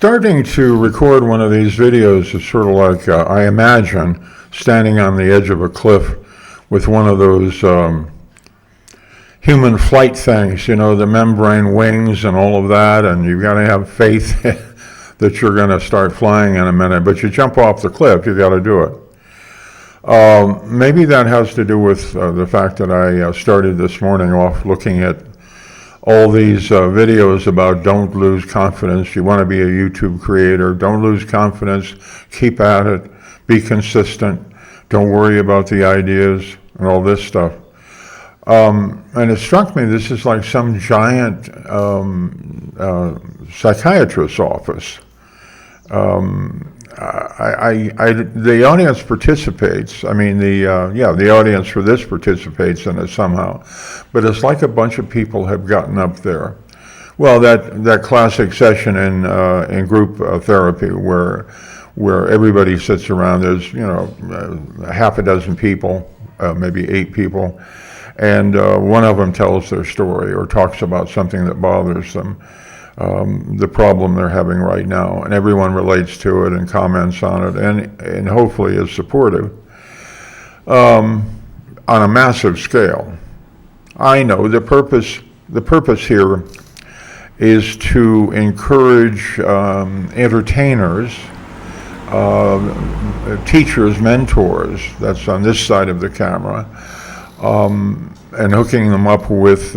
starting to record one of these videos is sort of like, I imagine, standing on the edge of a cliff with one of those human flight things, you know, the membrane wings and all of that, and you've got to have faith that you're going to start flying in a minute, but you jump off the cliff, you've got to do it. Maybe that has to do with the fact that I started this morning off looking at all these videos about don't lose confidence. You want to be a YouTube creator. Don't lose confidence. Keep at it. Be consistent. Don't worry about the ideas and all this stuff. And it struck me, this is like some giant psychiatrist's office. The audience participates. I mean, the audience for this participates in it somehow, but it's like a bunch of people have gotten up there. Well, that classic session in group therapy where everybody sits around. There's half a dozen people, maybe 8 people, and one of them tells their story or talks about something that bothers them. The problem they're having right now, and everyone relates to it and comments on it, and hopefully is supportive on a massive scale. I know the purpose here is to encourage entertainers, teachers, mentors, that's on this side of the camera, and hooking them up with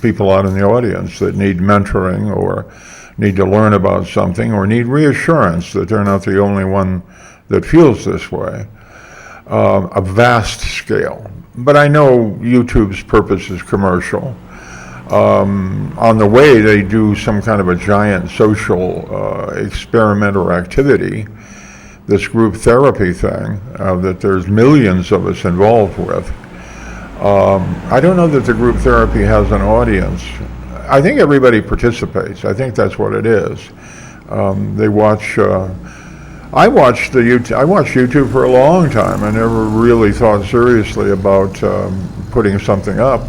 people out in the audience that need mentoring or need to learn about something or need reassurance that they're not the only one that feels this way. A vast scale. But I know YouTube's purpose is commercial. On the way, they do some kind of a giant social experiment or activity, this group therapy thing that there's millions of us involved with. I don't know that the group therapy has an audience. I think everybody participates. I think that's what it is. They watch. I watched YouTube for a long time. I never really thought seriously about putting something up,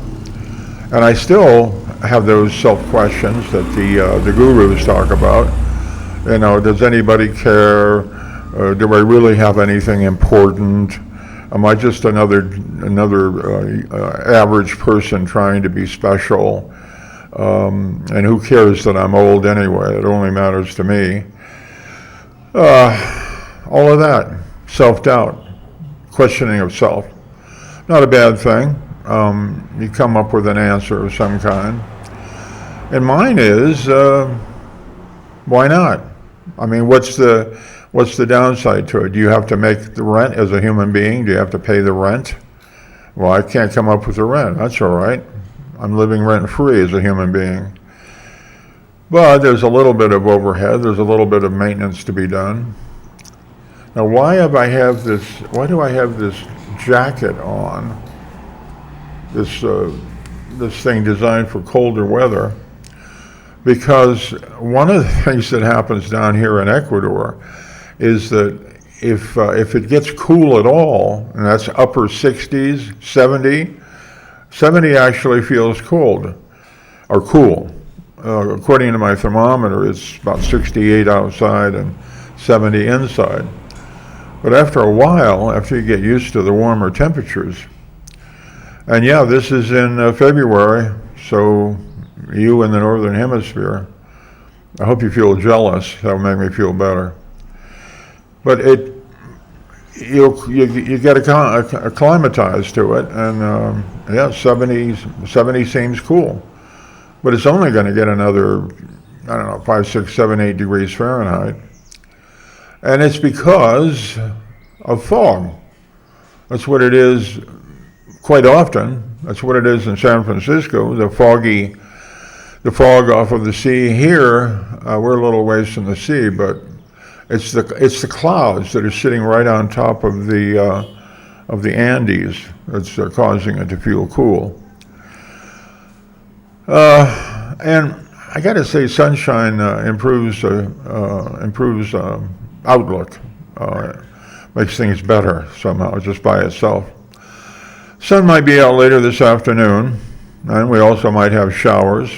and I still have those self-questions that the gurus talk about. You know, does anybody care? Do I really have anything important? Am I just another average person trying to be special? And who cares that I'm old anyway? It only matters to me. All of that, self-doubt, questioning of self. Not a bad thing. You come up with an answer of some kind. And mine is, why not? I mean, what's the downside to it? Do you have to make the rent as a human being? Do you have to pay the rent? Well, I can't come up with the rent. That's all right. I'm living rent-free as a human being. But there's a little bit of overhead. There's a little bit of maintenance to be done. Now, why do I have this jacket on? This thing designed for colder weather. Because one of the things that happens down here in Ecuador is that if it gets cool at all, and that's upper 60s, 70 actually feels cold, or cool. According to my thermometer, it's about 68 outside and 70 inside. But after a while, after you get used to the warmer temperatures, and yeah, this is in February, so you in the Northern Hemisphere, I hope you feel jealous. That will make me feel better. But you get acclimatized to it, and 70 seems cool. But it's only going to get another, 5, 6, 7, 8 degrees Fahrenheit. And it's because of fog. That's what it is quite often. That's what it is in San Francisco, the fog off of the sea. Here, we're a little ways from the sea, but it's the clouds that are sitting right on top of the Andes that's causing it to feel cool. And I got to say, sunshine improves outlook, makes things better somehow just by itself. Sun might be out later this afternoon, and we also might have showers.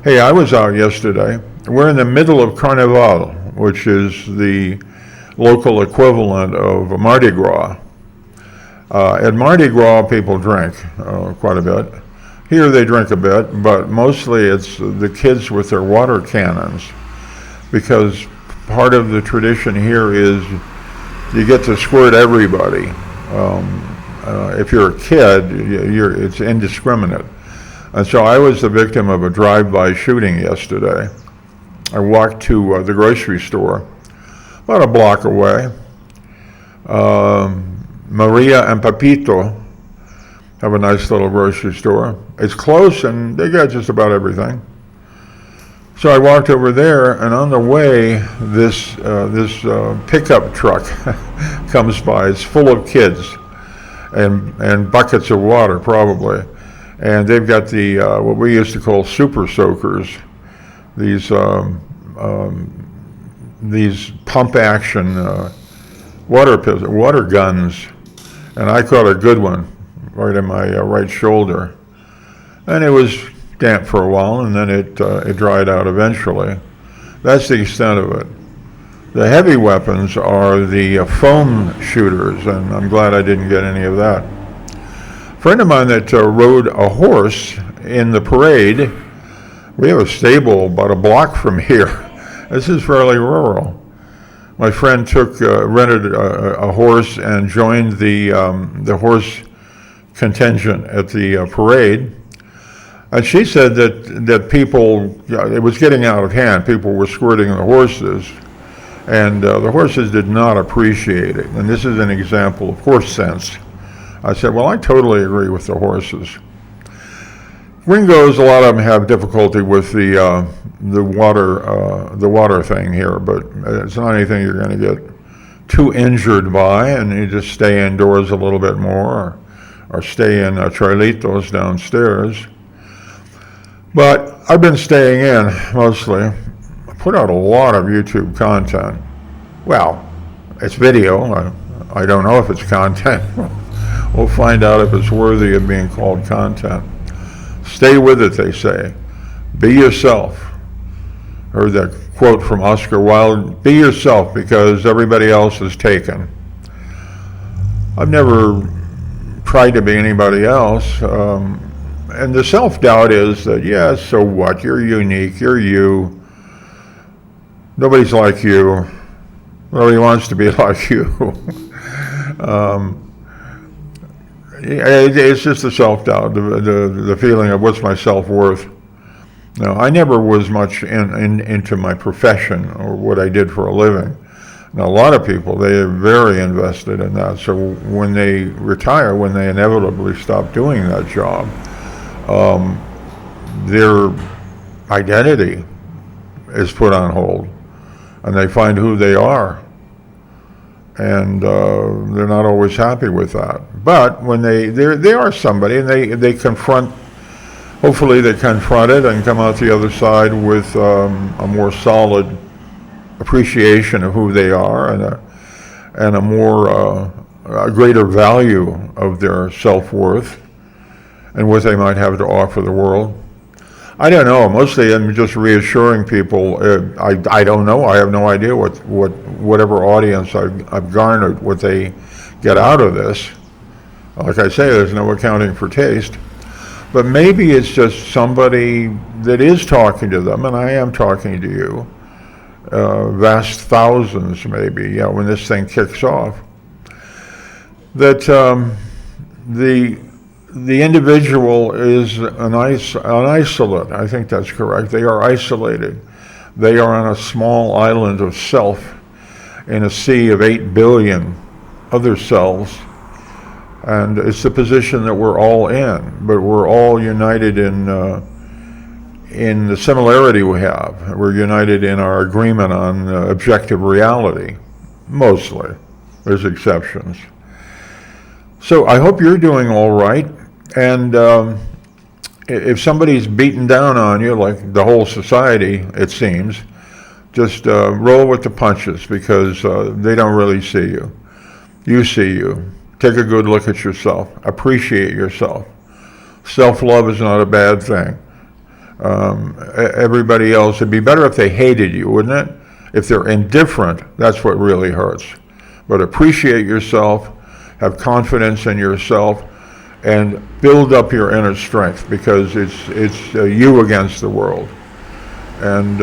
Hey, I was out yesterday. we're in the middle of Carnival, which is the local equivalent of Mardi Gras. At Mardi Gras, people drink quite a bit. Here they drink a bit, but mostly it's the kids with their water cannons, because part of the tradition here is you get to squirt everybody. If you're a kid, it's indiscriminate. And so I was the victim of a drive-by shooting yesterday. I walked to the grocery store, about a block away. Maria and Papito have a nice little grocery store. It's close and they got just about everything. So I walked over there, and on the way, this pickup truck comes by. It's full of kids and buckets of water, probably. And they've got the what we used to call super soakers, these pump action water guns, and I caught a good one right in my right shoulder, and it was damp for a while, and then it dried out eventually. That's the extent of it. The heavy weapons are the foam shooters, and I'm glad I didn't get any of that. A friend of mine that rode a horse in the parade, we have a stable about a block from here. This is fairly rural. My friend rented a horse and joined the horse contingent at the parade. And she said that people, it was getting out of hand. People were squirting the horses, and the horses did not appreciate it. And this is an example of horse sense. I said, well, I totally agree with the horses. Gringos, a lot of them have difficulty with the water thing here, but it's not anything you're going to get too injured by, and you just stay indoors a little bit more, or stay in trailitos downstairs. But I've been staying in mostly. I put out a lot of YouTube content. Well, it's video. I don't know if it's content. We'll find out if it's worthy of being called content. Stay with it, they say. Be yourself. Heard that quote from Oscar Wilde, be yourself because everybody else is taken. I've never tried to be anybody else. And the self-doubt is that, yeah, so what? You're unique. You're you. Nobody's like you. Nobody wants to be like you. It's just the self-doubt, the feeling of what's my self-worth. No, I never was much into my profession or what I did for a living. Now, a lot of people, they are very invested in that. So when they retire, when they inevitably stop doing that job, their identity is put on hold, and they find who they are. And they're not always happy with that. But when they are somebody, and they confront, hopefully they confront it and come out the other side with a more solid appreciation of who they are, and a greater value of their self-worth and what they might have to offer the world. I don't know. Mostly I'm just reassuring people. I don't know. I have no idea whatever audience I've garnered, what they get out of this. Like I say, there's no accounting for taste. But maybe it's just somebody that is talking to them, and I am talking to you. Vast thousands, maybe, when this thing kicks off. That the individual is an isolate. I think that's correct. They are isolated. They are on a small island of self in a sea of 8 billion other selves. And it's the position that we're all in, but we're all united in the similarity we have. We're united in our agreement on objective reality, mostly. There's exceptions. So I hope you're doing all right. And if somebody's beaten down on you, like the whole society, it seems, just roll with the punches, because they don't really see you. You see you. Take a good look at yourself. Appreciate yourself. Self-love is not a bad thing. Everybody else, it'd be better if they hated you, wouldn't it? If they're indifferent, that's what really hurts. But appreciate yourself, have confidence in yourself, and build up your inner strength, because it's you against the world. And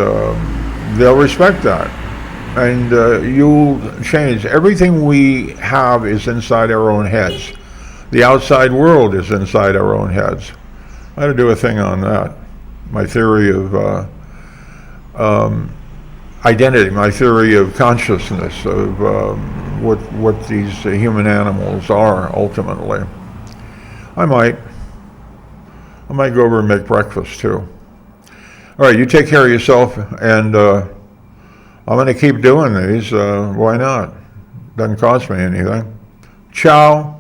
they'll respect that. And you'll change. Everything we have is inside our own heads. The outside world is inside our own heads. I had to do a thing on that. My theory of identity, my theory of consciousness, of what these human animals are ultimately. I might go over and make breakfast too. All right, you take care of yourself, and I'm going to keep doing these. Why not? Doesn't cost me anything. Ciao.